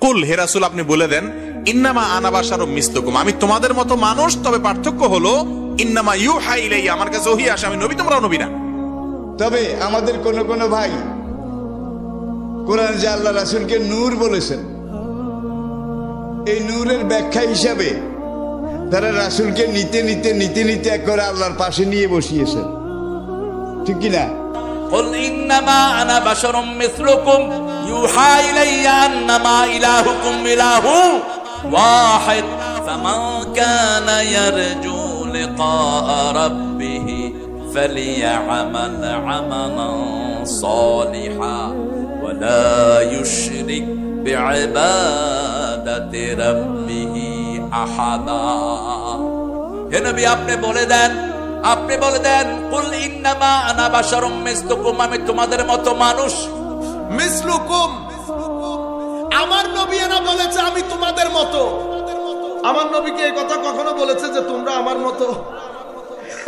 কুল, হে রাসূল আপনি বলে দেন, ইন্নামা আনা বাশারুম মিসলুকুম, আমি তোমাদের মতো মানুষ, তবে পার্থক্য হলো ইন্নামা ইউহা ইলাইয়া, আমার কাছে ওহী আসে, আমি নবী, তোমরাও নবী না। তবে আমাদের কোন ভাই কোরআন যে আল্লাহ রাসূলকে নূর বলেছেন, এই নূরের ব্যাখ্যা হিসাবে তারা রাসূলকে নিতে নিতে নিতে নিতে এক করে আল্লাহর পাশে নিয়ে বসিয়েছেন, ঠিক কিনা? قل إنما أنا بشر مثلكم يوحى إلي أنما إلهكم إله واحد فمن كان يرجو لقاء ربه فليعمل عملا صالحا ولا يشرك بعبادة ربه أحدا। হে নবী আপনি বলে দেন কুল ইন্নামা আনা বাশারুম মিসলুকুম, আমি তোমাদের মতো মানুষ। মিসলুকুম, আমার নবী না বলেছে আমি তোমাদের মতো। আমার নবীকে এই কথা কখনো বলেছে যে তোমরা আমার মতো?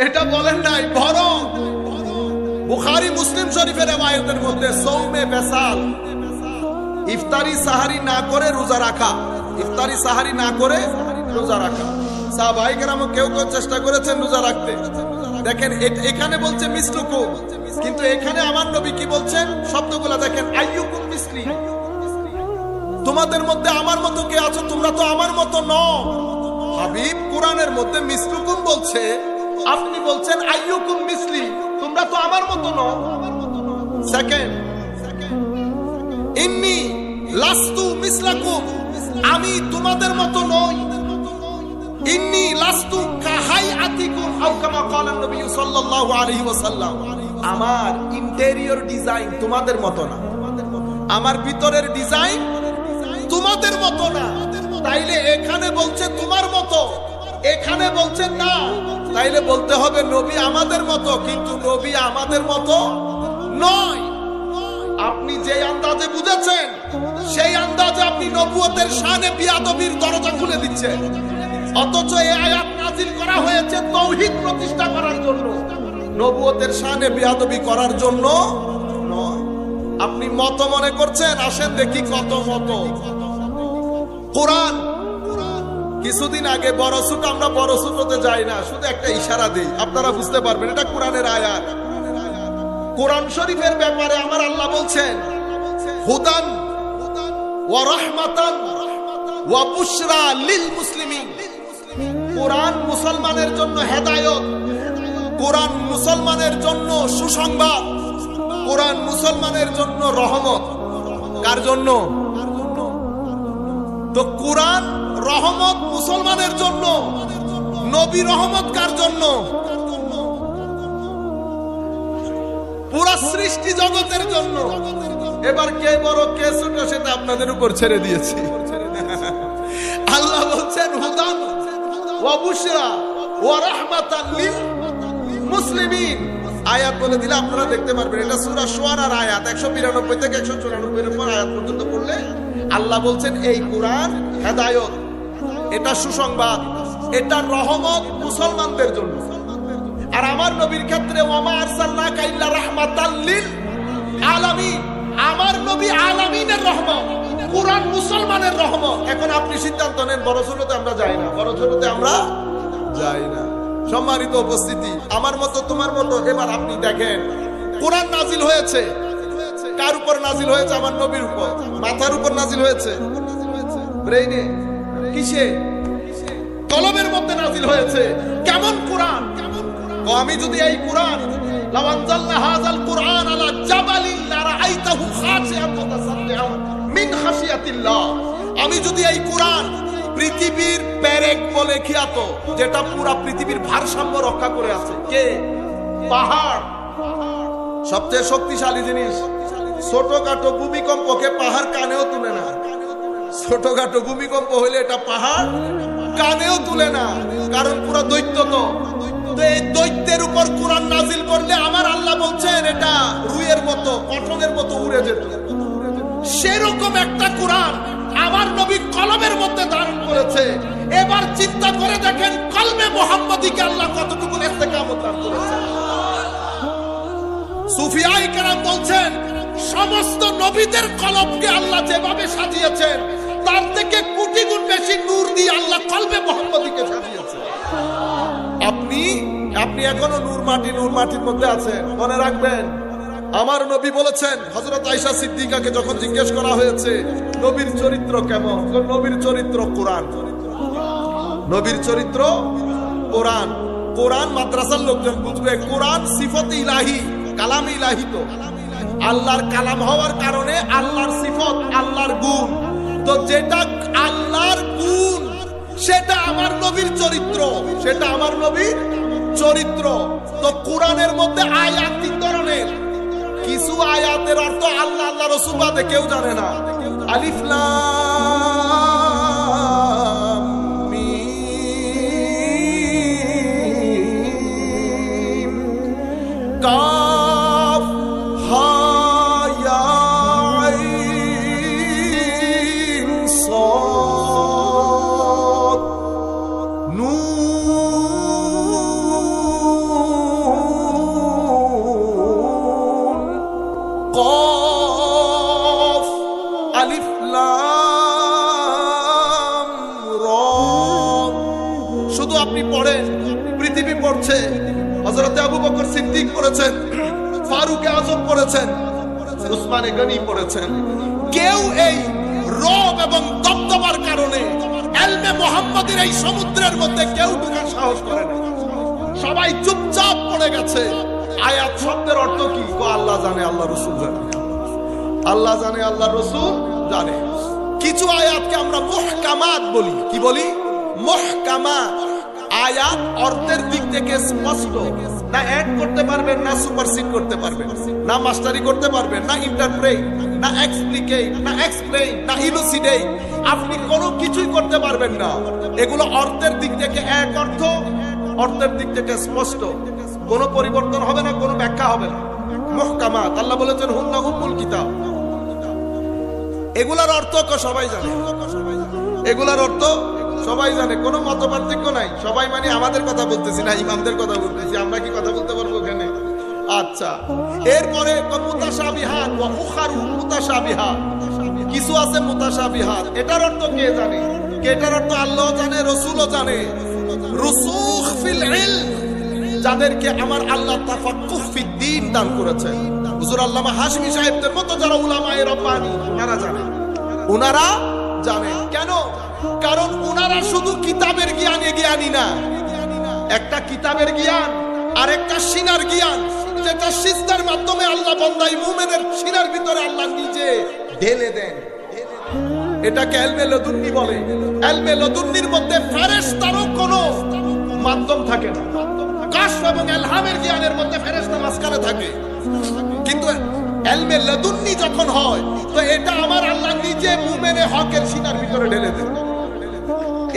এটা বলেন নাই। বরং বুখারী মুসলিম শরীফের riwayতের মধ্যে সৌমে বেসাল, ইফতারি সাহারি না করে রোজা রাখা, ইফতারি সাহারি না করে রোজা রাখা। সাহাবায়ে কেরাম কেউ চেষ্টা করেছেন রোজা রাখতে। দেখেন এখানে বলছে মিসলুকুম, কিন্তু এখানে আমার নবী কি বলছেন শব্দগুলো দেখেন, আইয়ুকুম মিসলি, তোমাদের মধ্যে আমার মতো কে আছো? তোমরা তো আমার মতো নও। হাবিব কোরআনের মধ্যে মিসলুকুম বলছে, আপনি বলছেন আইয়ুকুম মিসলি, তোমরা তো আমার মতো নও। সেকেন্ড, ইন্নী লাস্তু মিসলাকুম, আমি তোমাদের মতো নই। ইন্নী লাস্তু কাহাইআতিকুম আও কামা ক্বালা নবী সাল্লাল্লাহু আলাইহি ওয়াসাল্লাম, আমার ইন্টেরিয়র ডিজাইন তোমাদের মতো না, আমার ভিতরের ডিজাইন তোমাদের মতো না। তাইলে এখানে বলছে তোমার মতো, এখানে বলছেন না, তাইলে বলতে হবে নবী আমাদের মতো, কিন্তু নবী আমাদের মতো নয়। আপনি যে আন্দাজে বুঝেছেন সেই আন্দাজে আপনি নবুয়তের শানে বিয়াদবির দরজা খুলে দিচ্ছেন। অথচ এই আয়াত নাযিল করা হয়েছে তাওহীদ প্রতিষ্ঠা করার জন্য, নবুয়তের শানে বিয়াদবি করার জন্য নয়। আপনি মত মনে করছেন, আসেন দেখি কত মত। কোরআন কিছুদিন আগে বড় ছোট, আমরা বড় ছোটতে যাই না, শুধু একটা ইশারা দেই, আপনারা বুঝতে পারবেন এটা কোরআনের আয়াত। কোরআন শরীফের ব্যাপারে আমার আল্লাহ বলছেন হুদান ওয়া রাহমাতান ওয়া বুশরা লিল মুসলিমিন, কোরআন মুসলমানের জন্য হেদায়েত, কোরআন মুসলমানের জন্য সুসংবাদ, কোরআন মুসলমানের জন্য রহমত। কার জন্য? তো কোরআন রহমত মুসলমানের জন্য, নবী রহমত কার জন্য? পুরা সৃষ্টি জগতের জন্য। এবার কে বড় কে ছোট সেটা আপনাদের উপর ছেড়ে দিয়েছি। আল্লাহ বলছেন হুদান ওয়া বুশরা ওয়া রাহমাতান লিল মুসলিমিন। আয়াত বলে দিলে আপনারা দেখতে পারবেন, এটা সূরা শুআরার আয়াত 192 থেকে 194 এর পর আয়াত পর্যন্ত পড়লে আল্লাহ বলছেন এই কোরআন হেদায়েত, এটা সুসংবাদ, এটা রহমত মুসলমানদের জন্য। আর আমার নবীর ক্ষেত্রে ওয়ামা আরসালনাকা ইল্লা রাহমাতাল লিল আলামিন, আমার নবী আলামিনের রহমত, কোরআন মুসলমানের রহমত। এখন আপনি সিদ্ধান্ত নেন, বড় ছোটতে আমরা যাই না, বড় ছোটতে আমরা যাই না। সম্মানিত উপস্থিতি, আমার মতো তোমার মতো। এবার আপনি দেখেন কোরআন নাজিল হয়েছে কার উপর নাজিল হয়েছে? আমার নবীর উপর। মাথার উপর নাজিল হয়েছে? ব্রেইনে? কিসে? কলমের মধ্যে নাজিল হয়েছে। কেমন কোরআন? আমি যদি এই কোরআন লাও আনজালনা হাযাল কুরআন আলা জাবালিন লারাআইতাহু খাশিআন মুতাসাদ্দিআন মিন খাশিয়াতিল্লাহ, আমি যদি এই কোরআন পৃথিবীর পেরেক বলে খ্যাত, যেটা পুরো পৃথিবীর ভারসাম্য রক্ষা করে আছে, কে? পাহাড়, সবচেয়ে শক্তিশালী জিনিস। ছোটখাটো ভূমিকম্পকে পাহাড় কানেও তুলে না, ছোটখাটো ভূমিকম্প হইলে এটা পাহাড় কানেও তুলে না, কারণ পুরো দৈত্য। তো এই দৈত্যের উপর কোরআন নাজিল করলে আমার আল্লাহ বলছেন এটা রুইয়ের মতো, পটলের মতো উড়ে যেত। সেরকম একটা কোরআন আমার নবী কলমের মধ্যে ধারণ করেছে। এবার চিন্তা করে দেখেন কলমে মুহাম্মদীকে আল্লাহ কতটুকু ইস্তেকামত দান করেছে। সুফিয়ায়ে কেরাম বলছেন সমস্ত নবীদের কলমকে আল্লাহ যেভাবে সাজিয়েছেন, আপনি এখনো নূর মাটির মধ্যে আছেন। মনে রাখবেন, আমার নবী বলেছেন, হযরত আয়েশা সিদ্দিকাকে যখন জিজ্ঞেস করা হয়েছে নবীর চরিত্র কেমন, তো নবীর চরিত্র কোরআন। নবীর চরিত্র কোরআন। কোরআন মাদ্রাসার লোকজন বুঝবে, কোরআন সিফত ইলাহি, কালাম ইলাহি। তো আল্লাহর কালাম হওয়ার কারণে আল্লাহর সিফত, আল্লাহর গুণ। তো যেটা আল্লাহর গুণ সেটা আমার নবীর চরিত্র, সেটা আমার নবীর চরিত্র। তো কোরআনের মধ্যে আয়াত তিন ধরনের। কিছু আয়াতের অর্থ আল্লাহ আল্লাহ রাসূল বাদে কেউ জানে না। আলিফ লাম মিম কাফ হা ইয়া আইন সাদ নুন কফ আলিফ লাম র। শুধু আপনি পড়েন, পৃথিবী পড়ছে। হযরত আবু বকর সিদ্দিক পড়েছেন, ফারুক আযম পড়েছেন, উসমানে গনি পড়েছেন। কেউ এই রব এবং দবদবার কারণে ইলমে মুহাম্মাদের এই সমুদ্রের মধ্যে কেউ ঢোকার সাহস করে না। সবাই চুপচাপ পড়ে গেছে। আয়াত শব্দের অর্থ কি? আল্লাহ জানে, আল্লাহ রাসূল জানে। আল্লাহ জানে, আল্লাহ রাসূল জানে। কিছু আয়াতকে আমরা মুহকামাত বলি। কি বলি? মুহকামাত। আয়াত অর্থের দিক থেকে স্পষ্ট, না অ্যাড করতে পারবেন, না সুপারসিড করতে পারবেন, না মাস্টারি করতে পারবেন, না ইন্টারপ্রেট, না এক্সপ্লিকেট, না এক্সপ্লেইন, না ইলুসিডেট। আপনি কোনো কিছুই করতে পারবেন না। এগুলো অর্থের দিক থেকে এক অর্থ, অর্থের দিক থেকে স্পষ্ট, কোনো পরিবর্তন হবে না, কোনো ব্যাখ্যা হবে না। মুহকামাত, আল্লাহ বলেছেন হুন্না উম্মুল কিতাব। এগুলার অর্থ সবাই জানে, এগুলার অর্থ সবাই জানে, কোনো মতপার্থক্য নাই। সবাই মানে আমাদের কথা বলতেছি না, ইমামদের কথা বলতেছি। আমরা কি কথা বলতে পারবো এখানে? আচ্ছা, এরপরে মুতাশাবিহাত ওয়া উখারু মুতাশাবিহাত। কিছু আছে মুতাশাবিহাত, এটার অর্থ কে জানে? এটার অর্থ আল্লাহ জানে, রাসূলও জানে। রুসুখ ফিল ইলম, যাদেরকে আমার আল্লাহ তাফাক্কুহ ফিদ্দীন দান করেছেন। হুজুর আল্লামা হাশমি সাহেবদের মতো যারা উলামায়ে রব্বানি, ওনারা জানেন, ওনারা জানেন। কেন? কারণ ওনারা শুধু কিতাবের জ্ঞানে জ্ঞানী না। একটা কিতাবের জ্ঞান আর একটা সিনার জ্ঞান, যেটা সিজদার মাধ্যমে আল্লাহ বান্দা মুমিনের সিনার ভিতরে আল্লাহ নিজে ঢেলে দেন। এটাকে ইলমে লদুন্নি বলে। ইলমে লদুন্নির মধ্যে ফেরেশতারও কোনো মাধ্যম থাকে না। কাশফ এবং ইলহামের জ্ঞানের মধ্যে ফেরেশতা মাঝখানে থাকে। কিন্তু ইলমে লদুন্নি যখন হয়, তো এটা আমার আল্লাহ নিজে মুমিনে হকের সিনার ভিতরে ঢেলে দেন।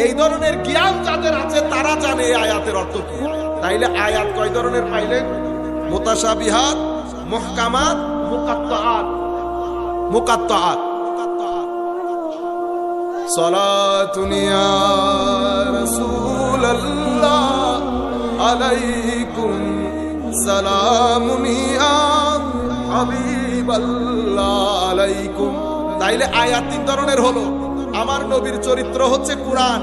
এই ধরনের জ্ঞান যাদের আছে তারা জানে এই আয়াতের অর্থ কি। তাইলে আয়াত কয় ধরনের পাইলেন? মুতাশাবিহাত, মুহকামাত, মুকাত্তাআত। মুকাত্তাআত। সালাতুন ইয়া রাসূলুল্লাহ আলাইকুম সালামুন ইয়া হাবিবাল্লাহ আলাইকুম। তাইলে আয়াত তিন ধরনের হলো। আমার নবীর চরিত্র হচ্ছে কোরআন।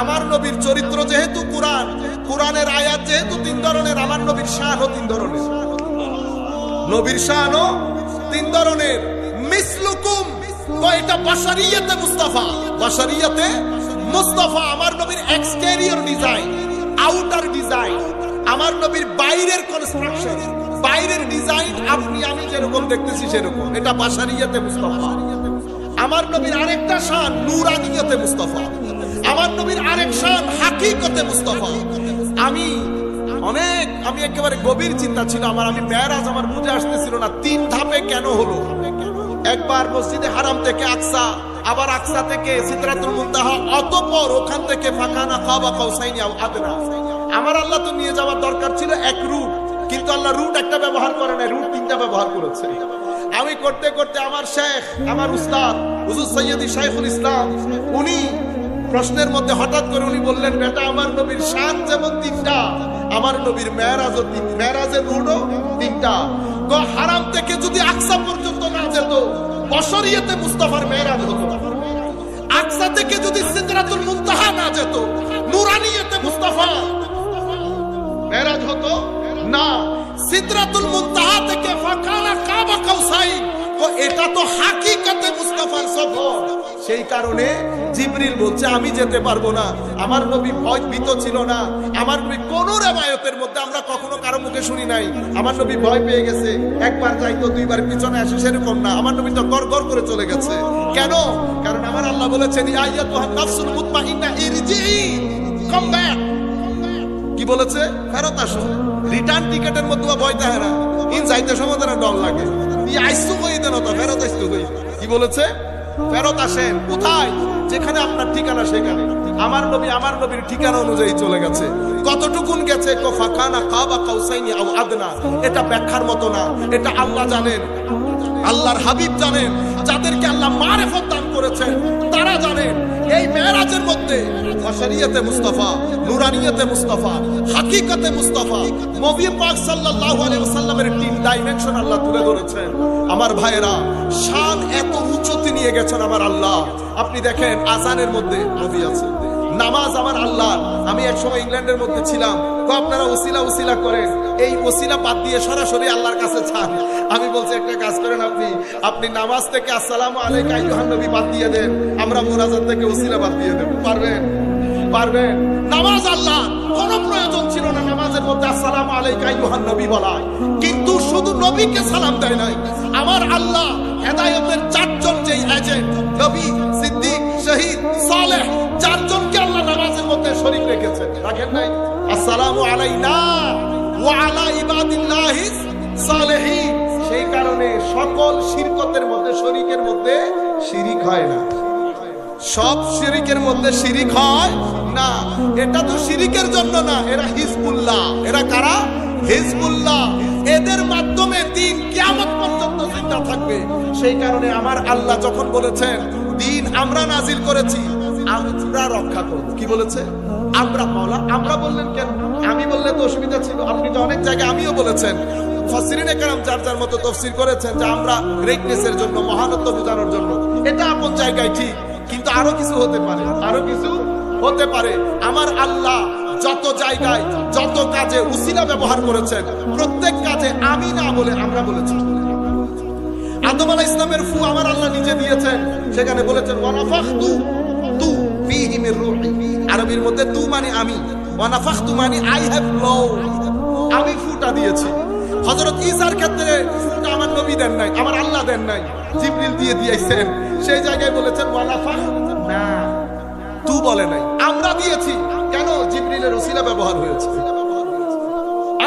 আমার নবীর চরিত্র যেহেতু কোরআন, কোরআনের আয়াত যেহেতু তিন ধরনের, আমার নবীর শানও তিন ধরনের। নবীর শানও তিন ধরনের। মিসলুকুম, তো এটা বাশারিয়াতে মুস্তাফা। বাশারিয়াতে মুস্তাফা। আমার নবীর এক্সটেরিয়র ডিজাইন, আউটার ডিজাইন, আমার নবীর বাইরের কনস্ট্রাকশন, বাইরের ডিজাইন আপনি আমি যেরকম দেখতেছি সেরকম, এটা বাশারিয়াতে মুস্তাফা। আমার নবীর আরেকটা শান নূরানিয়তে মুস্তাফা। আমার নবীর আরেক শান হাকিকতে মুস্তাফা। আমি একেবারে গভীর চিন্তা ছিল আমার। আমি মেরাজ আমার বুঝে আসতেছিল না তিন ধাপে কেন হলো। একবার মসজিদে হারাম থেকে আকসা, আবার আকসা থেকে সিদরাতুল মুনতাহা, অতঃপর ওখান থেকে ফাকানা কাবা কাউসাইনি আও আদনা। আমার আল্লাহ তো নিয়ে যাওয়ার দরকার ছিল এক রুট, কিন্তু আল্লাহ রুট একটা ব্যবহার করে না, রুট তিনটা ব্যবহার করেছে। আমি করতে করতে আমার শেখ, আমার উস্তাদ হুজুর সৈয়দি শাইখুল ইসলাম, উনি প্রশ্নের মধ্যে হঠাৎ করে উনি বললেন, বেটা আমার নবীর শান যেমন তিনটা, আমার নবীর মেরাজও তিন, মেরাজের রুটও তিনটা। তো হারাম থেকে যদি আকসা পর্যন্ত না যেত, বশরিয়তে মুস্তাফার মেরাজ হতো। আকসা থেকে যদি সিদরাতুল মুনতাহা না যেত, নূরানিয়তে মুস্তাফা। মেরাজ হতো না। সিদরাতুল মুনতাহা থেকে ফাকানা কাবা কাউসাইন, তো এটা তো হাকিকতে মুস্তাফার সফর। সেই কারণে জিবরিল বলছে আমি যেতে পারবো না। আমার নবী ভয়ভীত ছিল না। আমার নবী কোন রিওয়ায়াতের মধ্যে আমরা কখনো কারো মুখে শুনি নাই আমার নবী ভয় পেয়ে গেছে, একবার যাইতো দুইবার পিছনে আসে, সেরকম না। আমার নবী তো গড়গড় করে চলে গেছে। কেন? কারণ আমার আল্লাহ বলেছেন ইয়া আইয়াতুহান নাফসুল মুতমাইন্না ইরজিই, কাম ব্যাক। কি বলেছে? ফেরত আসো। রিটার্ন টিকেটের মধ্যে ভয় থাকে না, ইন যাইতে সময় তারা ডর লাগে। ই আইসু কই দেন তো ফেরত আইসু কই। কি বলেছে? ফেরত আসেন। কোথায়? যেখানে আপনার ঠিকানা সেখানে। আমার নবীর ঠিকানা অনুযায়ী চলে গেছে। কতটুকুন গেছে? ফাকানা কাবা কাউসাইনি আও আদনা। এটা ব্যাখ্যার মতো না, এটা আল্লাহ জানেন, আল্লাহর হাবিব জানেন। যাদেরকে আল্লাহ মারিফত দান করেছেন তারা জানেন। এই মেরাজের মধ্যে শরীয়তে মুস্তাফা, নুরানিয়তে মুস্তাফা, হাকিকতে মুস্তাফা, নবী পাক সাল্লাল্লাহু আলাইহি ওয়াসাল্লামের তিন ডাইমেনশন আল্লাহ তুলে ধরেছেন। আমার ভাইয়েরা, শান এত উচ্চতে নিয়ে গেছেন আমার আল্লাহ। আপনি দেখেন আযানের মধ্যে নবী আছে, নামাজ আমার আল্লাহ। আমি এক সময় ইংল্যান্ডের মধ্যে ছিলাম, তো আপনারা ওসিলা করেন, এই ওসিলা বাদ দিয়ে সরাসরি আল্লাহর কাছে চান। আমি বলছি একটা কাজ করেন, আপনি নামাজ থেকে আসসালামু আলাইকা আইয়ুহান নবী বাদ দিয়ে দেন, আমরা মুনাজাত থেকে ওসিলা বাদ দিয়ে দেব। পারবেন? নামাজ আল্লাহ, কোনো প্রয়োজন ছিল না নামাজের মধ্যে আসসালামু আলাইকা আইয়ুহান নবী বলা। কিন্তু শুধু নবীকে সালাম দেয় নাই, আমার আল্লাহ হেদায়েতের চারজন যেই এজেন্ট, নবী, সিদ্দিক, শহীদ, সালেহ, চারজনকে আল্লাহ নামাজের মধ্যে শরীক রেখেছেন। রাখেন নাই? আসসালামু আলাইনা ওয়া আলা ইবাদিল্লাহিস সালেহিন। সেই কারণে সকল শিরকতের মধ্যে, শরীকের মধ্যে শিরিক হয় না। সব শিরিকের মধ্যে শিরিক হয় না। এটা তো শিরিকের জন্য না, এরা হিজবুল্লাহ। এরা কারা? হিজবুল্লাহ। এদের মাধ্যমে দিন কিয়ামত পর্যন্ত জিন্দা থাকবে। সেই কারণে আমার আল্লাহ যখন বলেছেন দিন আমরা নাজিল করেছি, আমরা রক্ষা করব। কি বলেছে? আমরা। মাওলা আমরা বললেন কেন? আমি বললে তো অসুবিধা ছিল। আপনি তো অনেক জায়গায় আমিও বলেছেন, মুফাসসিরিনে কেরাম যার যার মতো তাফসীর করেছেন যে আমরা গ্রেটনেসের জন্য, মহানত্ব বোঝানোর জন্য। এটা আপন জায়গায় ঠিক, কিন্তু আরো কিছু হতে পারে, আরো কিছু হতে পারে। আমার আল্লাহ যত জায়গায় যত কাজে উসিলা ব্যবহার করেছেন, প্রত্যেক কাজে আমি না বলে আমরা বলেছি। আদম আলাইহিস সালামের ফু আমার আল্লাহ নিজে দিয়েছেন, সেখানে বলেছেন ওয়ানাফাখতু তু ফীহি মির রূহি। আরবির মধ্যে তু মানে আমি, ওয়ানাফাখতু মানে আই হ্যাভ ব্লোন, আমি ফুটা দিয়েছি। হযরত ঈসার ক্ষেত্রে ফুটা আমার নবী দেন নাই, আমার আল্লাহ দেন নাই, জিবরিল দিয়ে দিয়েছেন। সেই জায়গায় বলেছেন ওয়ানাফাখনা, তু বলে নাই, আমরা দিয়েছি। কেন? জিবরিলের ওসিলা ব্যবহার হয়েছে।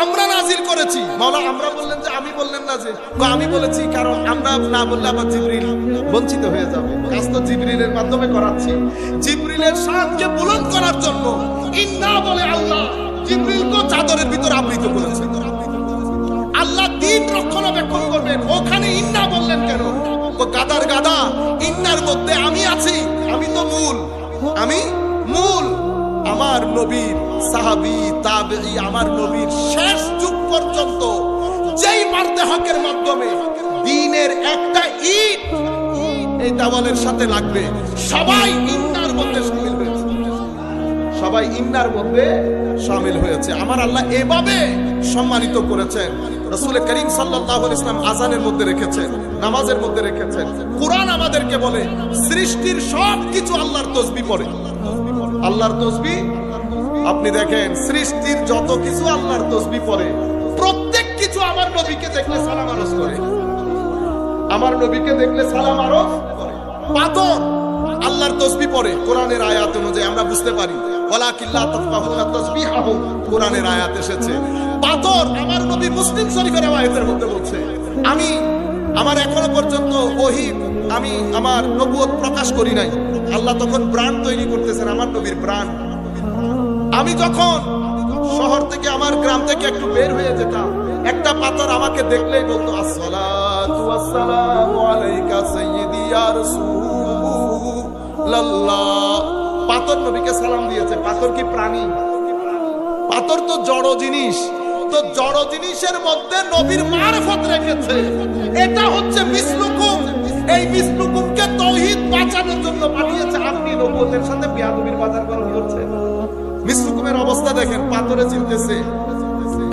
আমরা নাজিল করেছি। মাওলা আমরা বললেন যে আমি, বললেন না যে আমি বলেছি, কারণ আমরা না বললে আবার জিবরিল বঞ্চিত হয়ে যাবে। কাজ তো জিবরিলের মাধ্যমে করাচ্ছি। জিবরিলের শানকে বুলন্দ করার জন্য ইন্না বলে আল্লাহ জিবরিলকে চাদরের ভিতর আবৃত করেছেন। আল্লাহ দিন রক্ষণাবেক্ষণ করবেন, ওখানে ইন্না বললেন কেন? তো গাদার গাদা, ইন্নার মধ্যে আমি আছি, আমি তো মূল, আমি মূল। আমার নবীর সাহাবী, তাবেঈ, আমার নবীর শেষ যুগ পর্যন্ত যেই মারতে হকের মাধ্যমে দ্বীনের একটা ইট এই দেওয়ালের সাথে লাগবে, সবাই ইন্নার মধ্যে শামিল হয়েছে, সবাই ইন্নার মধ্যে শামিল হয়েছে। আমার আল্লাহ এভাবে সম্মানিত করেছেন। রাসূল করিম সাল্লাল্লাহু আলাইহি ওয়াসাল্লাম আযানের মধ্যে রেখেছেন, নামাজের মধ্যে রেখেছেন। কুরআন আমাদেরকে বলে সৃষ্টির সবকিছু আল্লাহর তাসবিহ পড়ে, আল্লাহর তাসবিহ। আপনি দেখেন সৃষ্টির যত কিছু আল্লাহর তাসবিহ পড়ে, প্রত্যেক কিছু আমার নবীকে দেখলে সালাম আরজ করে, আমার নবীকে দেখলে সালাম আরজ করে। পাথর আল্লাহর তাসবিহ পড়ে, কোরআনের আয়াত অনুযায়ী আমরা বুঝতে পারি। ওয়ালাকিল্লা তাফকাহুনা তাসবিহাহুম, কোরআনের আয়াত এসেছে। পাথর আমার নবী মুসলিম শরীফের আয়াতের মধ্যে বলছে, আমি আমার এখনো পর্যন্ত ওহী, আমি আমার নবুয়ত প্রকাশ করি নাই। আল্লাহ তখন ব্রান্ড তৈরি করতেছেন, আমার নবীর ব্রান্ড। আমি যখন শহর থেকে, আমার গ্রাম থেকে একটু বের হয়ে যেতাম, একটা পাথর আমাকে দেখলেই বলতো আসসালাতু ওয়াসসালামু আলাইকা সাইয়্যিদি ইয়া রাসূলুল্লাহ। পাথর নবীকে সালাম দিয়েছে। পাথর কি প্রাণী? পাথর তো জড় জিনিস। তো জড় জিনিসের মধ্যে নবীর মারফত রেখেছে। এটা হচ্ছে মিসলুকুম। এই মিসলুকুমকে তাওহীদ বাঁচানোর জন্য পাঠিয়েছে। আপনি নবুয়তের সাথে বেয়াদবির বাজার করছেন। মিসলুকুমের অবস্থা দেখেন, পাথরে চিনতেছে,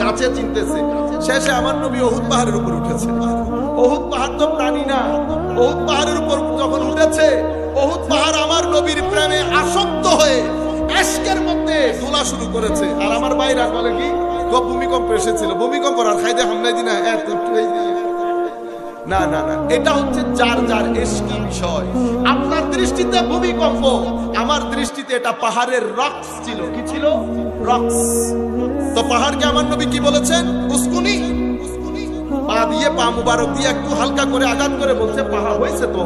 কাছে চিনতেছে। শেষে আমার নবী উহুদ পাহাড়ের উপর উঠেছে। উহুদ পাহাড় তো প্রাণী না, উহুদ পাহাড়ের উপর যখন উঠেছে, উহুদ পাহাড় আমার নবীর প্রেমে আসক্ত হয়ে এশকের মধ্যে দোলা শুরু করেছে। আর আমার ভাইরা বলে কি, ভূমিকম্প এসেছিল, ভূমিকম্প আর খাইতে হামলাই দিনা না না না, এটা হচ্ছে যার যার এশকি বিষয়। আপনার দৃষ্টিতে ভূমিকম্প, আমার দৃষ্টিতে এটা পাহাড়ের রক্স ছিল। কি ছিল? রক্স। তো পাহাড়কে আমার নবী কি বলেছেন? উস্কুনি। পা দিয়ে, পা মুবারক দিয়ে একটু হালকা করে আঘাত করে বলছে, পাহাড় হয়েছে তো।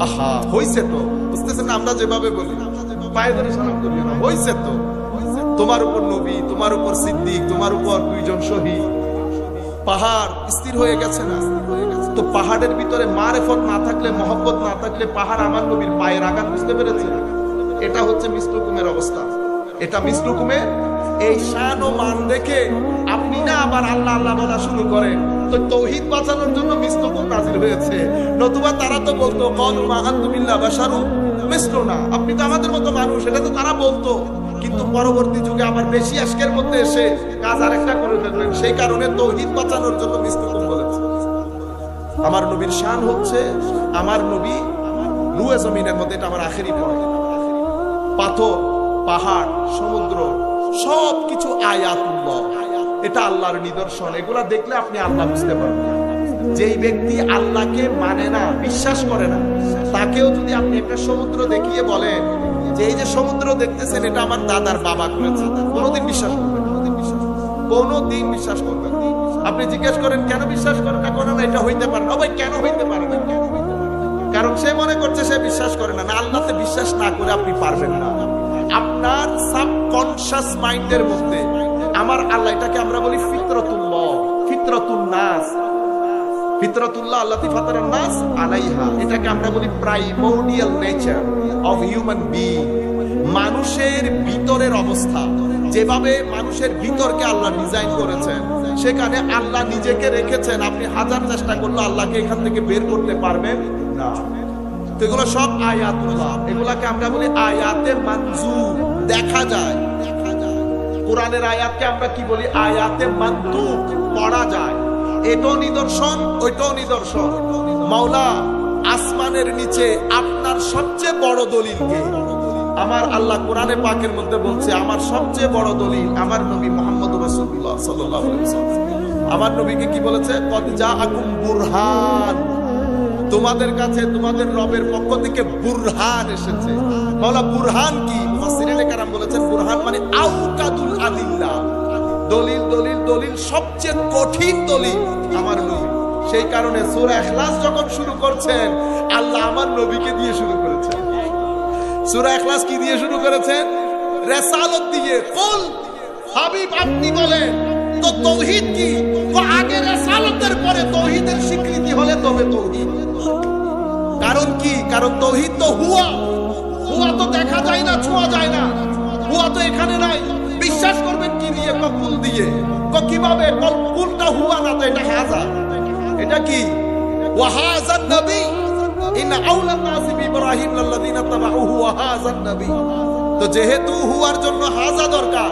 আহা, হয়েছে তো। বুঝতেছেন? আমরা যেভাবে বলি পায়ে ধরে সালাম করি না, হয়েছে তো। তোমার উপর নবী, তোমার উপর সিদ্দিক, তোমার উপর 2 জন শহীদ। পাহাড় স্থির হয়ে গেছে না? তো পাহাড়ের ভিতরে মারেফত না থাকলে, মহব্বত না থাকলে পাহাড় আমার নবীর পায়ের আঘাত বুঝতে পেরেছে। এটা হচ্ছে মিসলুকুমের অবস্থা। এটা মিসলুকুমের এই শান ও মান দেখে আপনি না আবার আল্লাহ আল্লাহ বলা শুরু করেন। তো তৌহিদ বাঁচানোর জন্য মিসলুকুম নাজিল হয়েছে। নতুবা তারা তো বলতো ক্বালু মা আনতুম ইল্লা বাশারুন মিসলুনা, আপনি তো আমাদের মতো মানুষ, এটা তো তারা বলতো। কিন্তু পরবর্তী যুগে আবার বেশি আশকের মধ্যে এসে কাজ আরেকটা করে ফেলবেন। সেই কারণে তৌহিদ বাঁচানোর জন্য মিসলুকুম বলেছে। আমার নবীর শান হচ্ছে, আমার নবী রুয়ে জমিনের মধ্যে, এটা আমার আখেরি পয়েন্ট। পাথর, পাহাড়, সমুদ্র সবকিছু আয়াতুল্লাহ, এটা আল্লাহর নিদর্শন। এগুলা দেখলে আপনি আল্লাহ বুঝতে পারবেন। যেই ব্যক্তি আল্লাহকে মানে না, বিশ্বাস করে না, তাকেও যদি আপনি একটা সমুদ্র দেখিয়ে বলেন যে এই যে সমুদ্র দেখতেছেন এটা আমার দাদার বাবা করেছে, কোনোদিন বিশ্বাস করবেন? কোনোদিন বিশ্বাস করবেন? আপনি জিজ্ঞেস করেন কেন বিশ্বাস করেন না? কোনো না, এটা হইতে পারে না। ভাই কেন হইতে পারে না? কারণ সে মনে করছে সে বিশ্বাস করে না। আল্লাহতে বিশ্বাস না করে আপনি পারবেন না। আপনার সাবকনশিয়াস মাইন্ডের মধ্যে আমার আল্লাহ, এটাকে আমরা বলি ফিতরাতুল্লাহ, ফিতরাতুন নাস, ফিতরাতুল্লাহ আল্লাতী ফাতারান নাস আলাইহা, এটাকে আমরা বলি primordial nature of human being. মানুষের ভিতরের অবস্থা, যেভাবে মানুষের ভিতরকে আল্লাহ ডিজাইন করেছেন, সেখানে আল্লাহ নিজেকে রেখেছেন। আপনি হাজার চেষ্টা করলে আল্লাহকে এখান থেকে বের করতে পারবেন না। তো এগুলো সব আয়াতুল্লাহ, এগুলাকে আমরা বলি আয়াতে মানজুর, দেখা যায়। কোরআনের আয়াতকে আমরা কি বলি? আয়াতে মানতুক, পড়া যায়। এটাও নিদর্শন, ওইটাও নিদর্শন। মাওলা আসমানের নিচে আপনার সবচেয়ে বড় দলিলকে আমার আল্লাহ কোরআনে পাকের মধ্যে বলছে, আমার সবচেয়ে বড় দলিল আমার নবী মুহাম্মদ রাসূলুল্লাহ সাল্লাল্লাহু আলাইহি ওয়াসাল্লাম। আমার নবীকে কি বলেছে? কদ জাআকুম বুরহান, তোমাদের কাছে তোমাদের রবের পক্ষ থেকে বুরহান এসেছে। মাওলা বুরহান কি? মুফাসসিরিনে কেরাম বলেছেন বুরহান মানে আউকাদুল আদিল্লাহ, দলিল দলিল দলিল, সবচেয়ে কঠিন দলিল আমার নবী। সেই কারণে সূরা ইখলাস যখন শুরু করছেন, আল্লাহ আমার নবীকে দিয়ে শুরু করেছেন। সূরা ইখলাস কি দিয়ে শুরু করেছেন? রিসালাত দিয়ে। কুল, হাবিব আপনি বলেন তো তাওহীদ কি? তো আগে রিসালাতের পরে তাওহীদের স্বীকৃতি হলে তবে তাওহীদ। কারণ কি? কারণ তাওহীদ তো হুয়া, হুয়া তো দেখা যায় না, ছোঁয়া যায় না, হুয়া তো এখানে নাই। বিশ্বাস করবেন কি দিয়ে? কুল দিয়ে। কিভাবে? কুলটা হুয়া না, তো এটা হাজা। এটা কি? ওয়া হাযান নবী ইন আউলা নাস বিইব্রাহিম লাল্লাযিনা তাবাউহু ওয়া হাযান নবী। তো যেহেতু হুয়ার জন্য হাজা দরকার,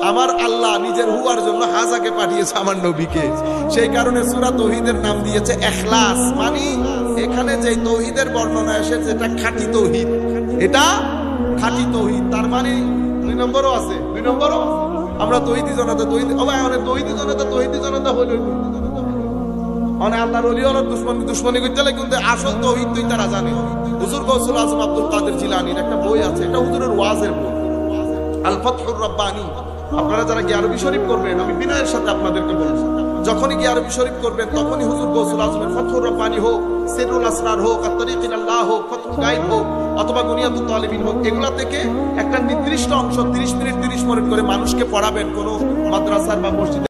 আমার আল্লাহ নিজের হুয়ার জন্য হাজাকে পাঠিয়েছে আমার নবীকে। সেই কারণে সূরা তাওহীদের নাম দিয়েছে ইখলাস। মানে এখানে যে তাওহীদের বর্ণনা এসেছে এটা খাঁটি তাওহীদ, এটা খাঁটি তাওহীদ। তার মানে 2 নম্বরও আছে, 2 নম্বরও আমরা তাওহীদি জনতা, তাওহীদ ও ভাই অনেক তাওহীদি জনতা, তাওহীদি জনতা হইল অনেক আল্লাহর ওলি হলো দুশমনি করতে লাগে, কিন্তু আসল তাওহীদ তুই তারা জানে। হুজুর গৌসুল আজম আব্দুল কাদের জিলানীর একটা বই আছে, এটা হুজুরের ওয়াজের বই, আল ফাতহুর রাব্বানী। আপনারা যারা গিয়ে আরবি শরীফ করবেন, আমি বিনয়ের সাথে আপনাদেরকে বলবো, যখনই গিয়ে আরবি শরীফ করবেন তখনই হুজুর গৌসুল আজমের ফাতহুর রাব্বানী হোক, সিররুল আসরার হোক, আত-তারিক ইলাল্লাহ হোক, ফাতহুল গায়ব হোক, অথবা গুনিয়াতুত তালিবিন হোক, এগুলা থেকে একটা নির্দিষ্ট অংশ 30 মিনিট 30 মিনিট করে মানুষকে পড়াবেন। কোনো মাদ্রাসার বা মসজিদে